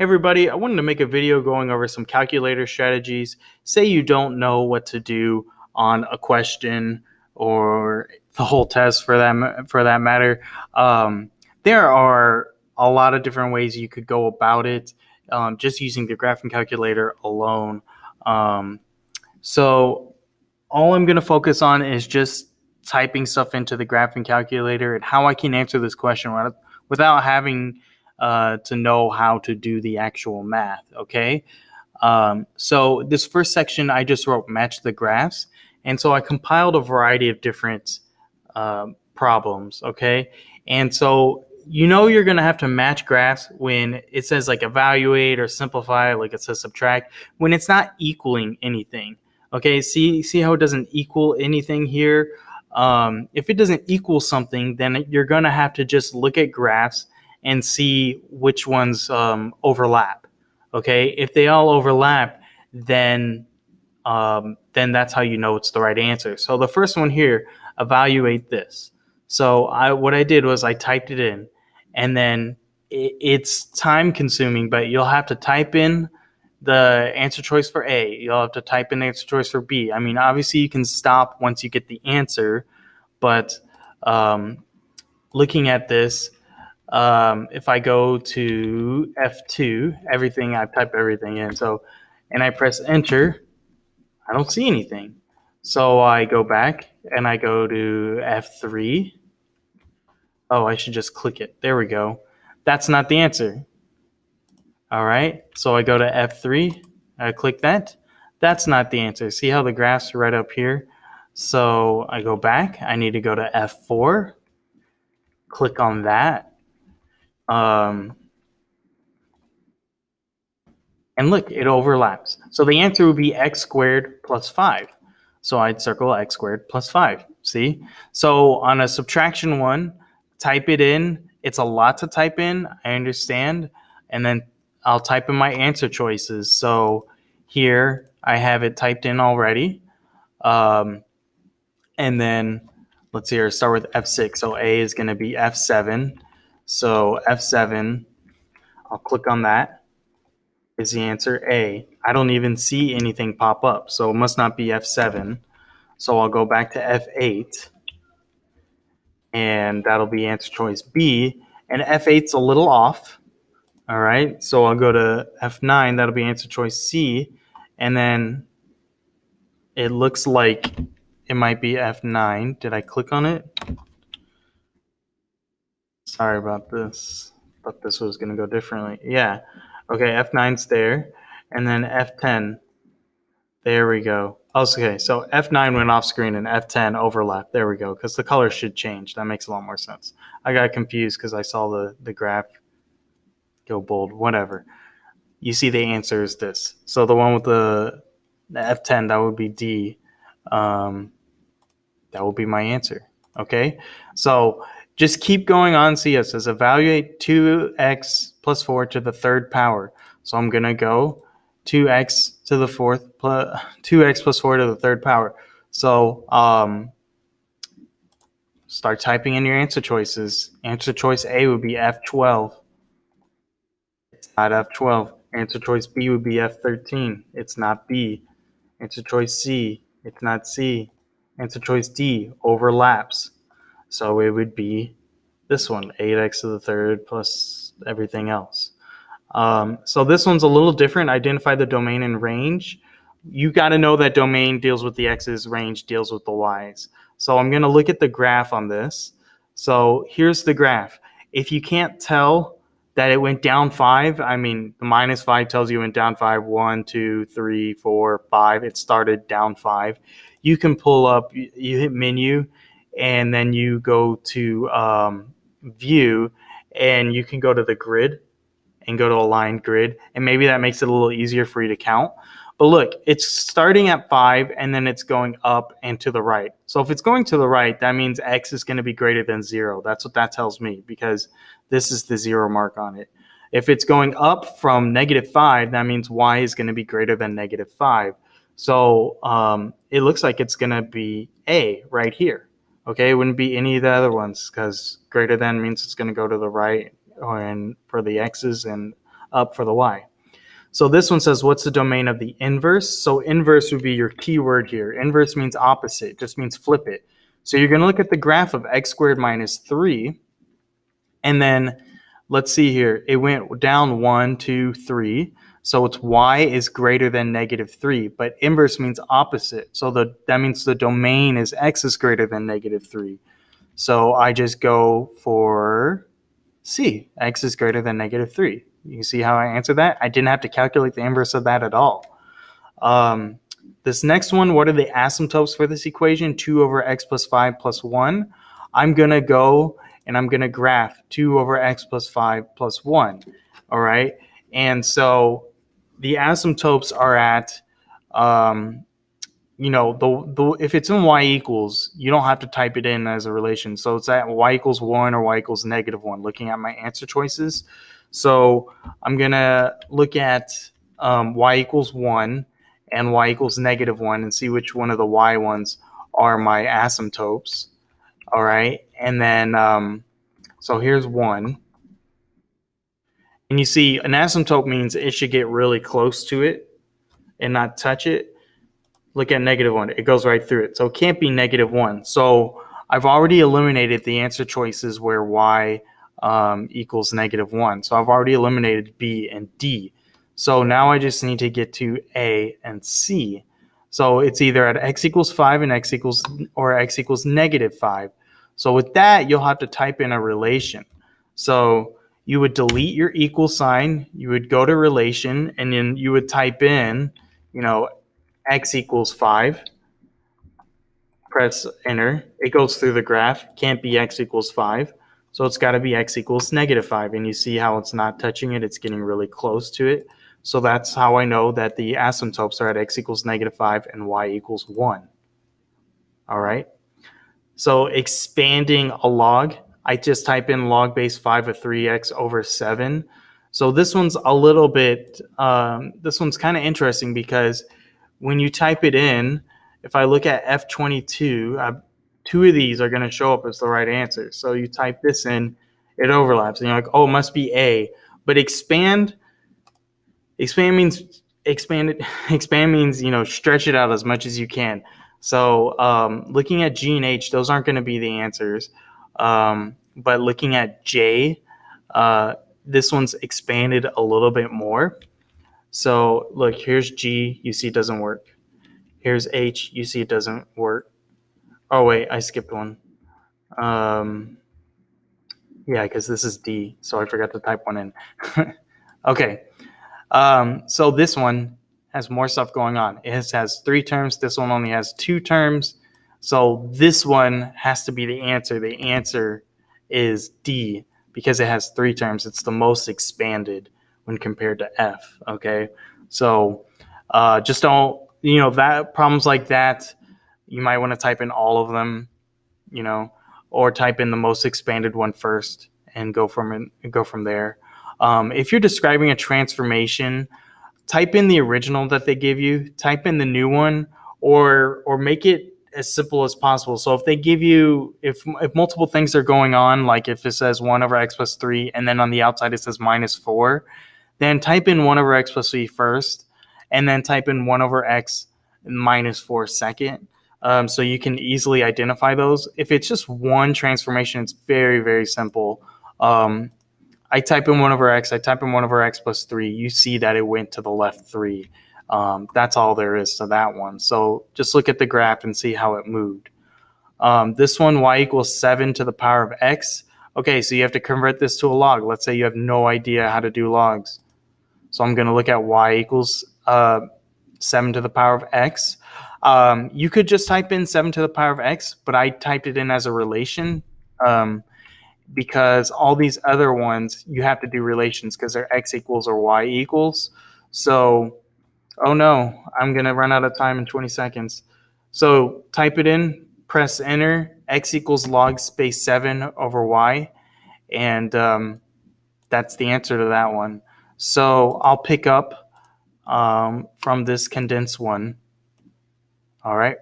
everybody, I wanted to make a video going over some calculator strategies. Say you don't know what to do on a question or the whole test for that matter. There are a lot of different ways you could go about it, just using the graphing calculator alone. So all I'm going to focus on is just typing stuff into the graphing calculator and how I can answer this question without having to know how to do the actual math. Okay. So this first section, I just wrote match the graphs. And so I compiled a variety of different problems. Okay. And so you're going to have to match graphs when it says like evaluate or simplify, like it says subtract, when it's not equaling anything. Okay, see how it doesn't equal anything here? If it doesn't equal something, then you're going to have to just look at graphs and see which ones overlap. Okay, if they all overlap, then that's how you know it's the right answer. So the first one here, evaluate this. So what I did was I typed it in, and then it's time consuming, but you'll have to type in the answer choice for A. You'll have to type in the answer choice for B. I mean, obviously you can stop once you get the answer, but looking at this, if I go to F2, I've typed everything in. So, and I press enter, I don't see anything. So I go back and I go to F3. Oh, I should just click it. There we go. That's not the answer. All right. So I go to F3. I click that. That's not the answer. See how the graphs are right up here? So I go back. I need to go to F4. Click on that. And look, it overlaps. So the answer would be x squared plus 5. So I'd circle x squared plus 5. See? So on a subtraction one, type it in. It's a lot to type in, I understand. And then I'll type in my answer choices. So here I have it typed in already. And then let's see here, start with F6. So A is going to be F7. So F7, I'll click on that. Is the answer A? I don't even see anything pop up, so it must not be F7. So I'll go back to F8, and that'll be answer choice B. And F8's a little off. All right, so I'll go to F9. That'll be answer choice C. And then it looks like it might be F9. Did I click on it? Sorry about this. Thought this was going to go differently. Yeah. Okay, F9's there. And then F10. There we go. Okay, so F9 went off screen and F10 overlapped. There we go, because the color should change. That makes a lot more sense. I got confused because I saw the graph go bold, whatever. You see the answer is this. So the one with the F10, that would be D. That will be my answer. Okay, so just keep going on. See, it says evaluate 2x plus 4 to the third power. So I'm going to go 2x to the fourth plus 2x plus 4 to the third power. So start typing in your answer choices. Answer choice A would be F12. It's not F12. Answer choice B would be F13. It's not B. Answer choice C. It's not C. Answer choice D overlaps. So it would be this one, 8x to the third plus everything else. So this one's a little different. Identify the domain and range. You got to know that domain deals with the x's, range deals with the y's. So I'm going to look at the graph on this. So here's the graph. If you can't tell that it went down 5, I mean, the minus 5 tells you it went down 5, 1, 2, 3, 4, 5. It started down 5. You can pull up, you hit menu, and then you go to view, and you can go to the grid and go to align grid, and maybe that makes it a little easier for you to count. But look, it's starting at 5 and then it's going up and to the right. So if it's going to the right, that means x is going to be greater than 0. That's what that tells me, because this is the 0 mark on it. If it's going up from -5, that means y is going to be greater than -5. So it looks like it's going to be A right here. Okay, it wouldn't be any of the other ones, because greater than means it's going to go to the right, and for the x's, and up for the y. So this one says, what's the domain of the inverse? So inverse would be your keyword here. Inverse means opposite, just means flip it. So you're going to look at the graph of x squared minus 3, and then let's see here. It went down 1, 2, 3. So it's y is greater than negative 3, but inverse means opposite. So that means the domain is x is greater than negative 3. So I just go for C, x is greater than negative 3. You see how I answered that? I didn't have to calculate the inverse of that at all. This next one, what are the asymptotes for this equation? 2 over x plus 5 plus 1. I'm going to go and I'm going to graph 2 over x plus 5 plus 1. All right? And so the asymptotes are at, if it's in y equals, you don't have to type it in as a relation. So it's at y equals 1 or y equals negative 1, looking at my answer choices. So I'm going to look at y equals 1 and y equals negative 1 and see which one of the y ones are my asymptotes. All right. And then, so here's 1. And you see an asymptote means it should get really close to it and not touch it. Look at negative 1. It goes right through it. So it can't be negative 1. So I've already eliminated the answer choices where y equals negative 1. So I've already eliminated B and D. So now I just need to get to A and C. So it's either at x equals 5 and x equals negative 5. So with that, you'll have to type in a relation. So you would delete your equal sign. You would go to relation, and then you would type in, x equals 5, press enter. It goes through the graph. Can't be x equals 5. So it's got to be x equals negative 5. And you see how it's not touching it. It's getting really close to it. So that's how I know that the asymptotes are at x equals negative 5 and y equals 1. All right. So expanding a log, I just type in log base 5 of 3x over 7. So this one's a little bit, this one's kind of interesting because when you type it in, if I look at F22, 2 of these are going to show up as the right answer. So you type this in, it overlaps, and you're like, oh, it must be A. But expand means expand means stretch it out as much as you can. So looking at G and H, those aren't going to be the answers. But looking at J, this one's expanded a little bit more. So look, here's G, you see it doesn't work. Here's H, you see it doesn't work. Oh wait, I skipped one. Yeah, because this is D, so I forgot to type one in. Okay, so this one has more stuff going on. It has 3 terms. This one only has 2 terms. So this one has to be the answer. The answer is D because it has 3 terms. It's the most expanded when compared to F. Okay, so just don't, that problems like that, you might want to type in all of them, or type in the most expanded one first and go from there. If you're describing a transformation, type in the original that they give you, type in the new one, or make it as simple as possible. So if they give you, if multiple things are going on, like if it says 1 over x plus 3, and then on the outside it says minus 4, then type in 1 over x plus 3 first, and then type in 1 over x minus 4 second. So you can easily identify those. If it's just one transformation, it's very, very simple. I type in 1 over x, I type in 1 over x plus 3. You see that it went to the left 3. That's all there is to that one. So just look at the graph and see how it moved. This one, y equals 7 to the power of x. Okay, so you have to convert this to a log. Let's say you have no idea how to do logs. So I'm going to look at y equals 7 to the power of x. You could just type in 7 to the power of x, but I typed it in as a relation because all these other ones, you have to do relations because they're x equals or y equals. So, oh no, I'm going to run out of time in 20 seconds. So type it in, press enter, x equals log space 7 over y, and that's the answer to that one. So I'll pick up from this condensed one. All right.